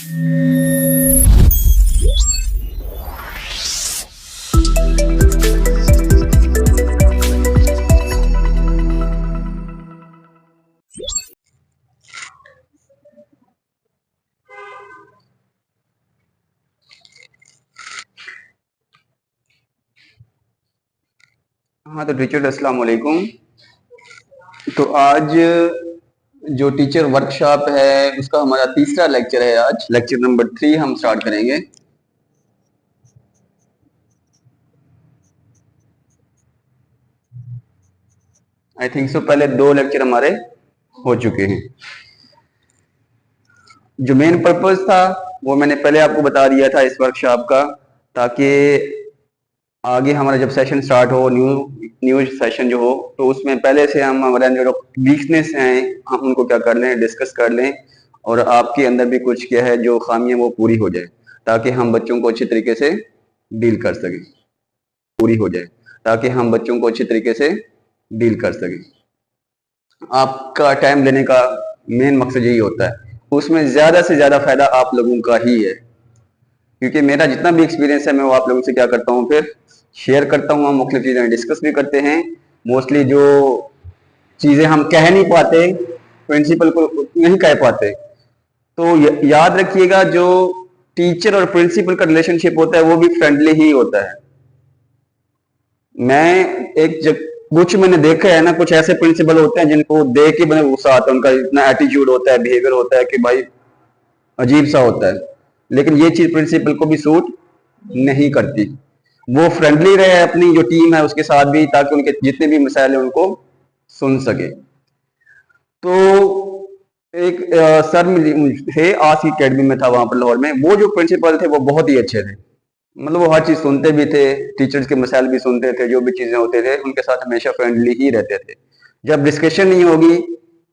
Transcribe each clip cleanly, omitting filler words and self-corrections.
हाँ तो टीचर अस्सलाम वालेकुम। तो आज जो टीचर वर्कशॉप है उसका हमारा तीसरा लेक्चर है। आज लेक्चर नंबर 3 हम स्टार्ट करेंगे। आई थिंक सो पहले 2 लेक्चर हमारे हो चुके हैं। जो मेन पर्पस था वो मैंने पहले आपको बता दिया था इस वर्कशॉप का, ताकि आगे हमारा जब सेशन स्टार्ट हो, न्यू सेशन जो हो, तो उसमें पहले से हम हमारे जो वीकनेस हैं हम उनको क्या कर लें, डिस्कस कर लें, और आपके अंदर भी कुछ क्या है जो खामियां वो पूरी हो जाए, ताकि हम बच्चों को अच्छी तरीके से डील कर सकें। पूरी हो जाए ताकि हम बच्चों को अच्छी तरीके से डील कर सकें। आपका टाइम लेने का मेन मकसद यही होता है। उसमें ज्यादा से ज्यादा फायदा आप लोगों का ही है, क्योंकि मेरा जितना भी एक्सपीरियंस है मैं वो आप लोगों से क्या करता हूँ, फिर शेयर करता हूँ। हम मुख्तलिफ चीजें डिस्कस भी करते हैं। मोस्टली जो चीजें हम कह नहीं पाते, प्रिंसिपल को नहीं कह पाते, तो याद रखिएगा जो टीचर और प्रिंसिपल का रिलेशनशिप होता है वो भी फ्रेंडली ही होता है। कुछ मैंने देखा है ना, कुछ ऐसे प्रिंसिपल होते हैं जिनको देख के मैंने गुस्सा आता है, उनका इतना एटीट्यूड होता है, बिहेवियर होता है कि भाई अजीब सा होता है। लेकिन ये चीज प्रिंसिपल को भी सूट नहीं करती। वो फ्रेंडली रहे अपनी जो टीम है उसके साथ भी, ताकि उनके जितने भी मसाइल है उनको सुन सके। तो एक सर थे, आज की अकेडमी में था वहां पर लाहौर में। वो जो प्रिंसिपल थे वो बहुत ही अच्छे थे। मतलब वो हर चीज सुनते भी थे, टीचर्स के मसाइल भी सुनते थे, जो भी चीजें होते थे उनके साथ हमेशा फ्रेंडली ही रहते थे। जब डिस्कशन नहीं होगी,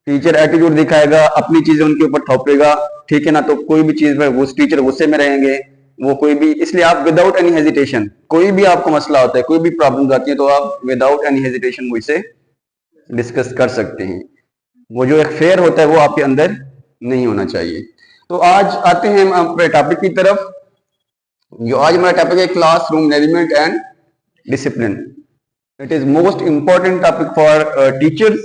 टीचर एटीट्यूड दिखाएगा, अपनी चीजें उनके ऊपर थोपेगा, ठीक है ना, तो कोई भी चीज में वो टीचर गुस्से में रहेंगे। वो कोई भी, इसलिए आप विदाउट एनी हेजिटेशन, कोई भी आपको मसला होता है, कोई भी प्रॉब्लम आती है, तो आप विदाउट एनी हेजिटेशन मुझसे डिस्कस कर सकते हैं। वो जो एक फेयर होता है वो आपके अंदर नहीं होना चाहिए। तो आज आते हैं हम अपने टॉपिक की तरफ। जो आज हमारा टॉपिक है classroom management and discipline. It is most important topic for teachers,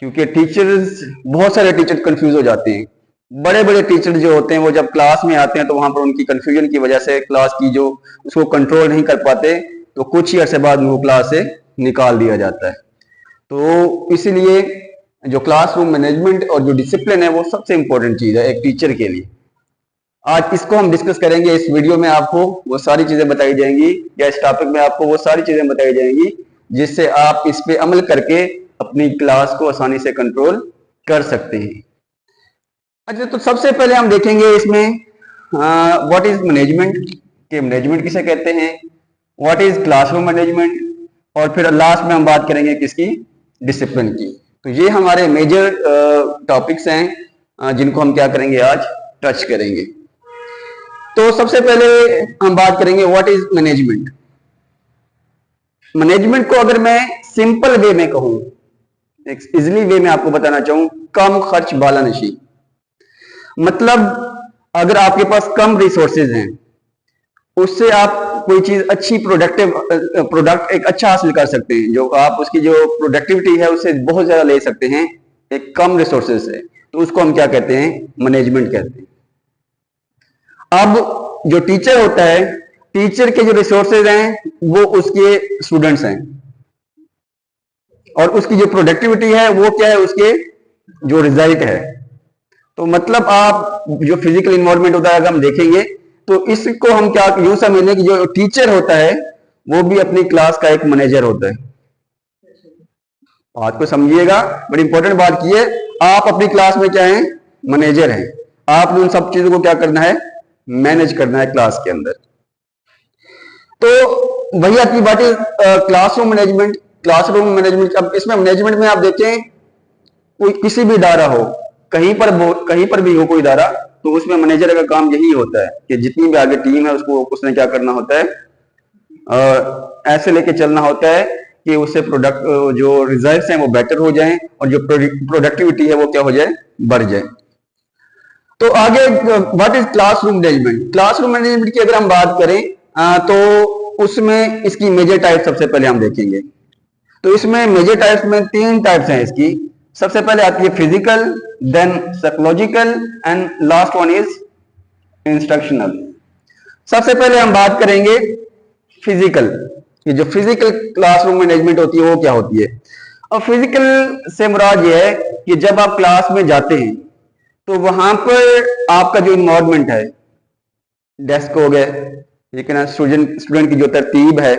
क्योंकि टीचर्स, बहुत सारे टीचर कंफ्यूज हो जाते हैं। बड़े बड़े टीचर जो होते हैं वो जब क्लास में आते हैं तो वहां पर उनकी कंफ्यूजन की वजह से क्लास की जो उसको कंट्रोल नहीं कर पाते, तो कुछ ही अरसे बाद उनको क्लास से निकाल दिया जाता है। तो इसीलिए जो क्लासरूम मैनेजमेंट और जो डिसिप्लिन है वो सबसे इंपॉर्टेंट चीज है एक टीचर के लिए। आज इसको हम डिस्कस करेंगे। इस वीडियो में आपको वो सारी चीजें बताई जाएंगी, या इस टॉपिक में आपको वो सारी चीजें बताई जाएंगी जिससे आप इस पे अमल करके अपनी क्लास को आसानी से कंट्रोल कर सकते हैं। अच्छा, तो सबसे पहले हम देखेंगे इसमें व्हाट इज मैनेजमेंट, के मैनेजमेंट किसे कहते हैं, व्हाट इज क्लासरूम मैनेजमेंट, और फिर लास्ट में हम बात करेंगे किसकी, डिसिप्लिन की। तो ये हमारे मेजर टॉपिक्स हैं जिनको हम क्या करेंगे, आज टच करेंगे। तो सबसे पहले हम बात करेंगे व्हाट इज मैनेजमेंट। मैनेजमेंट को अगर मैं सिंपल वे में कहूं, एक इजली वे में आपको बताना चाहूं, कम खर्च बाला नशी। मतलब अगर आपके पास कम रिसोर्सेज हैं, उससे आप कोई चीज अच्छी प्रोडक्ट एक अच्छा हासिल कर सकते हैं, जो आप उसकी जो प्रोडक्टिविटी है उससे बहुत ज्यादा ले सकते हैं एक कम रिसोर्सेज से, तो उसको हम क्या कहते हैं, मैनेजमेंट कहते हैं। अब जो टीचर होता है, टीचर के जो रिसोर्सेज हैं वो उसके स्टूडेंट्स हैं, और उसकी जो प्रोडक्टिविटी है वो क्या है, उसके जो रिजल्ट है। तो मतलब आप जो फिजिकल इन्वायरमेंट होता है अगर हम देखेंगे तो इसको हम क्या यूं समझें कि जो टीचर होता है वो भी अपनी क्लास का एक मैनेजर होता है। बात को समझिएगा, बड़ी इंपॉर्टेंट बात की है। आप अपनी क्लास में क्या है, मैनेजर हैं। आपने उन सब चीजों को क्या करना है, मैनेज करना है क्लास के अंदर। तो वही आपकी बात है क्लासरूम मैनेजमेंट। क्लासरूम मैनेजमेंट, अब इसमें मैनेजमेंट में आप देखें, कोई किसी भी इदारा हो, कहीं पर भी हो कोई इदारा, तो उसमें मैनेजर का काम यही होता है कि जितनी भी आगे टीम है उसको उसने क्या करना होता है, ऐसे लेके चलना होता है कि उससे प्रोडक्ट जो रिजल्ट्स हैं वो बेटर हो जाएं, और जो प्रोडक्टिविटी है वो क्या हो जाए, बढ़ जाए। तो आगे what is classroom management. Classroom management की अगर हम बात करें तो उसमें इसकी मेजर टाइप सबसे पहले हम देखेंगे। तो इसमें मेजर टाइप्स में 3 टाइप्स हैं इसकी। सबसे पहले आती है physical, then psychological and last one is instructional. सबसे पहले हम बात करेंगे फिजिकल। ये जो फिजिकल क्लासरूम मैनेजमेंट होती है वो क्या होती है। और फिजिकल से मुराद ये है कि जब आप क्लास में जाते हैं तो वहां पर आपका जो इन्वायरमेंट है, डेस्क हो गए, लेकिन स्टूडेंट की जो तरतीब है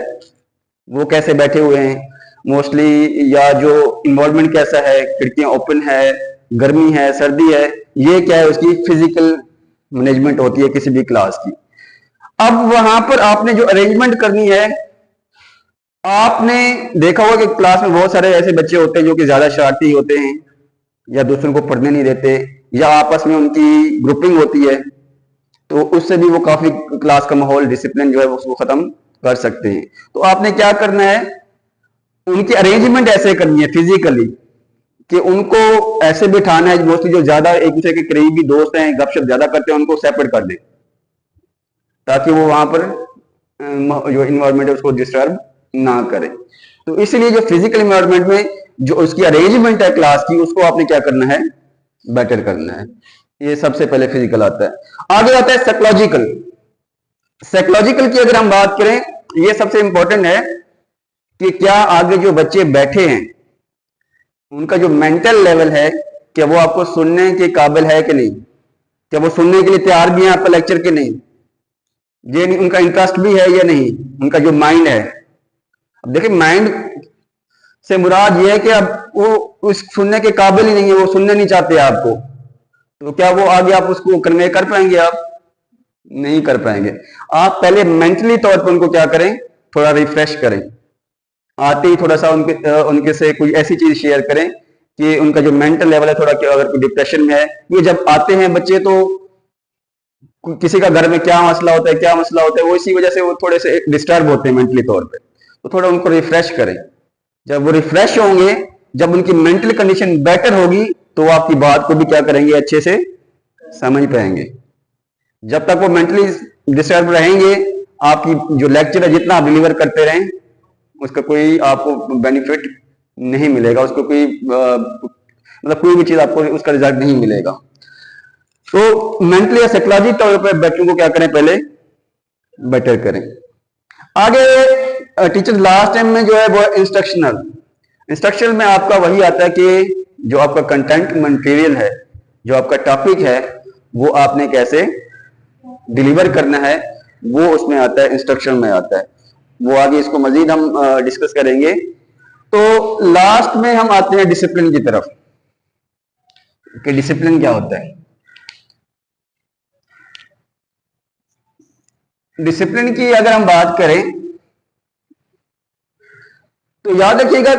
वो कैसे बैठे हुए हैं मोस्टली, या जो इन्वायरमेंट कैसा है, खिड़कियां ओपन है, गर्मी है, सर्दी है, ये क्या है उसकी फिजिकल मैनेजमेंट होती है किसी भी क्लास की। अब वहां पर आपने जो अरेंजमेंट करनी है, आपने देखा होगा कि क्लास में बहुत सारे ऐसे बच्चे होते हैं जो कि ज्यादा शरारती होते हैं या दूसरों को पढ़ने नहीं देते, या आपस में उनकी ग्रुपिंग होती है, तो उससे भी वो काफी क्लास का माहौल, डिसिप्लिन जो है उसको खत्म कर सकते हैं। तो आपने क्या करना है, उनकी अरेंजमेंट ऐसे करनी है फिजिकली कि उनको ऐसे बिठाना है, मोस्टली जो ज्यादा एक दूसरे के करीबी दोस्त हैं, गपशप ज्यादा करते हैं, उनको सेपरेट कर दें ताकि वो वहां पर जो इन्वायरमेंट है उसको डिस्टर्ब ना करे। तो इसलिए जो फिजिकल इन्वायरमेंट में जो उसकी अरेंजमेंट है क्लास की, उसको आपने क्या करना है, बेटर करना है। ये सबसे पहले फिजिकल आता है। आगे आता है साइकोलॉजिकल। साइकोलॉजिकल की अगर हम बात करें, ये सबसे इंपॉर्टेंट है कि क्या आगे जो बच्चे बैठे हैं उनका जो मेंटल लेवल है, क्या वो आपको सुनने के काबिल है कि नहीं, क्या वो सुनने के लिए तैयार भी है आपका लेक्चर के नहीं, ये नहीं, उनका इंटरेस्ट भी है या नहीं, उनका जो माइंड है। अब देखिए माइंड से मुराद ये है कि अब वो उस सुनने के काबिल ही नहीं है, वो सुनने नहीं चाहते आपको, तो क्या वो आगे आप उसको कन्वे कर पाएंगे, आप नहीं कर पाएंगे। आप पहले मेंटली तौर पर उनको क्या करें, थोड़ा रिफ्रेश करें, आते ही थोड़ा सा उनके से कोई ऐसी चीज शेयर करें कि उनका जो मेंटल लेवल है थोड़ा, अगर कोई डिप्रेशन में है, ये जब आते हैं बच्चे तो किसी का घर में क्या मसला होता है, क्या मसला होता है, वो इसी वजह से वो थोड़े से डिस्टर्ब होते हैं मेंटली तौर पे, तो थोड़ा उनको रिफ्रेश करें। जब वो रिफ्रेश होंगे, जब उनकी मेंटल कंडीशन बेटर होगी, तो वो आपकी बात को भी क्या करेंगे, अच्छे से समझ पाएंगे। जब तक वो मेंटली डिस्टर्ब रहेंगे, आपकी जो लेक्चर है जितना आप डिलीवर करते रहें उसका कोई आपको बेनिफिट नहीं मिलेगा, उसको कोई मतलब कोई भी चीज आपको उसका रिजल्ट नहीं मिलेगा। तो मेंटली या साइकोलॉजी तौर पर बच्चों को क्या करें, पहले बेटर करें। आगे टीचर लास्ट टाइम में जो है वो इंस्ट्रक्शनल। इंस्ट्रक्शनल में आपका वही आता है कि जो आपका कंटेंट मटेरियल है, जो आपका टॉपिक है, वो आपने कैसे डिलीवर करना है, वो उसमें आता है, इंस्ट्रक्शन में आता है। वो आगे इसको मजीद हम डिस्कस करेंगे। तो लास्ट में हम आते हैं डिसिप्लिन की तरफ कि डिसिप्लिन क्या होता है। डिसिप्लिन की अगर हम बात करें तो याद रखिएगा,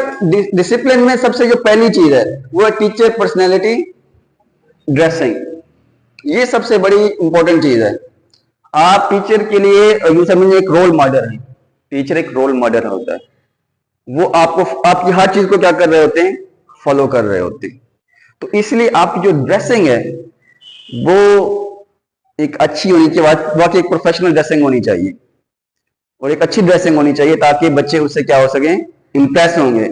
डिसिप्लिन में सबसे जो पहली चीज है वो है टीचर पर्सनैलिटी ड्रेसिंग। ये सबसे बड़ी इंपॉर्टेंट चीज है। आप टीचर के लिए यूं समझिए एक रोल मॉडल है। टीचर एक रोल मॉडल होता है, वो आपको आपकी हर चीज को क्या कर रहे होते हैं, फॉलो कर रहे होते हैं। तो इसलिए आपकी जो ड्रेसिंग है वो एक अच्छी होनी चाहिए, वाकई एक प्रोफेशनल ड्रेसिंग होनी चाहिए और एक अच्छी ड्रेसिंग होनी चाहिए ताकि बच्चे उससे क्या हो सके, इंप्रेस होंगे।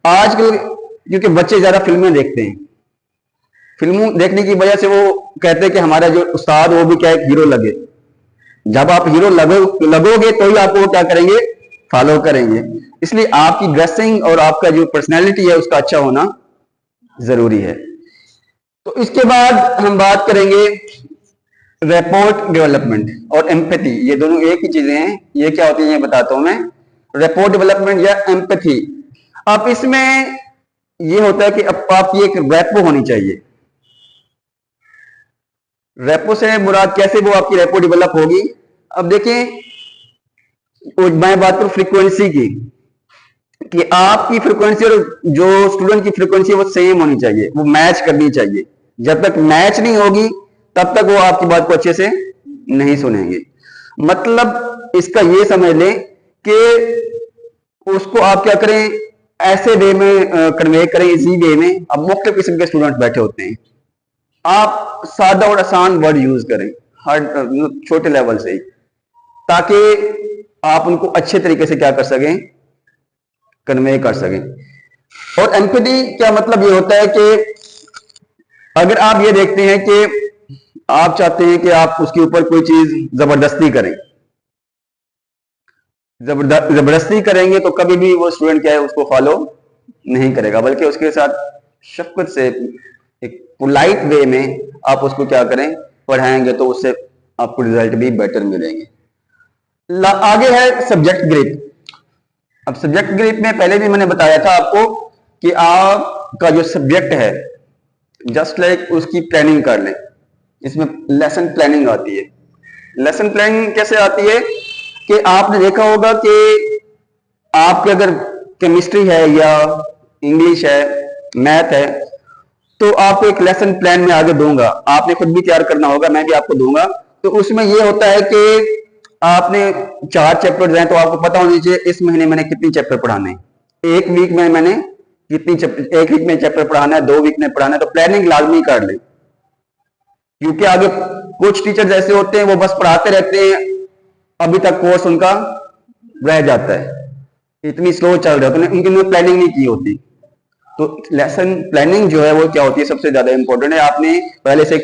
आजकल क्योंकि बच्चे ज्यादा फिल्में देखते हैं, फिल्मों देखने की वजह से वो कहते हैं कि हमारा जो उस्ताद वो भी क्या एक हीरो लगे। जब आप हीरो लगोगे तो ही आपको वो क्या करेंगे, फॉलो करेंगे। इसलिए आपकी ड्रेसिंग और आपका जो पर्सनैलिटी है उसका अच्छा होना जरूरी है। तो इसके बाद हम बात करेंगे रैपोर्ट डेवलपमेंट और एम्पैथी। ये दोनों एक ही चीजें हैं। ये क्या होती है ये बताता हूं मैं। रैपोर्ट डेवलपमेंट या एम्पैथी, अब इसमें ये होता है कि अब आपकी एक रैपो होनी चाहिए। रैपो से मुराद कैसे वो आपकी रैपो डेवलप होगी। अब देखें, मैं बात करूं फ्रीक्वेंसी की, कि आपकी फ्रीक्वेंसी और जो स्टूडेंट की फ्रीक्वेंसी वो सेम होनी चाहिए, वो मैच करनी चाहिए। जब तक मैच नहीं होगी तब तक वो आपकी बात को अच्छे से नहीं सुनेंगे। मतलब इसका ये समझ लें कि उसको आप क्या करें, ऐसे वे में कन्वे करें, इसी वे में। अब मुख्तलिफ किस्म के स्टूडेंट बैठे होते हैं, आप सादा और आसान वर्ड यूज करें, हर छोटे लेवल से ही, ताकि आप उनको अच्छे तरीके से क्या कर सकें, कन्वे कर सकें। और एम्पैथी क्या मतलब ये होता है कि अगर आप ये देखते हैं कि आप चाहते हैं कि आप उसके ऊपर कोई चीज जबरदस्ती करें, जबरदस्ती करेंगे तो कभी भी वो स्टूडेंट क्या है उसको फॉलो नहीं करेगा, बल्कि उसके साथ शफकत से एक पोलाइट वे में आप उसको क्या करें, पढ़ाएंगे, तो उससे आपको रिजल्ट भी बेटर मिलेंगे। आगे है सब्जेक्ट ग्रिप। अब सब्जेक्ट ग्रिप में पहले भी मैंने बताया था आपको कि आपका जो सब्जेक्ट है जस्ट लाइक उसकी प्लानिंग कर लें। इसमें लेसन प्लानिंग आती है। लेसन प्लानिंग कैसे आती है कि आपने देखा होगा कि आपके अगर केमिस्ट्री है या इंग्लिश है, मैथ है, तो आपको एक लेसन प्लान में आगे दूंगा, आपने खुद भी तैयार करना होगा, मैं भी आपको दूंगा। तो उसमें यह होता है कि आपने 4 चैप्टर हैं, तो आपको पता होना चाहिए इस महीने मैंने कितनी चैप्टर पढ़ाने, एक वीक में मैंने कितनी चैप्टर, एक वीक में चैप्टर पढ़ाना है, 2 वीक में पढ़ाना है। तो प्लानिंग लाजमी कर ले, क्योंकि आगे कुछ टीचर ऐसे होते हैं वो बस पढ़ाते रहते हैं, अभी तक कोर्स उनका रह जाता है, इतनी स्लो चल रहा है, तो उनकी प्लानिंग नहीं की होती। तो लेसन प्लानिंग जो है वो क्या होती है, सबसे ज्यादा इंपॉर्टेंट है। आपने पहले से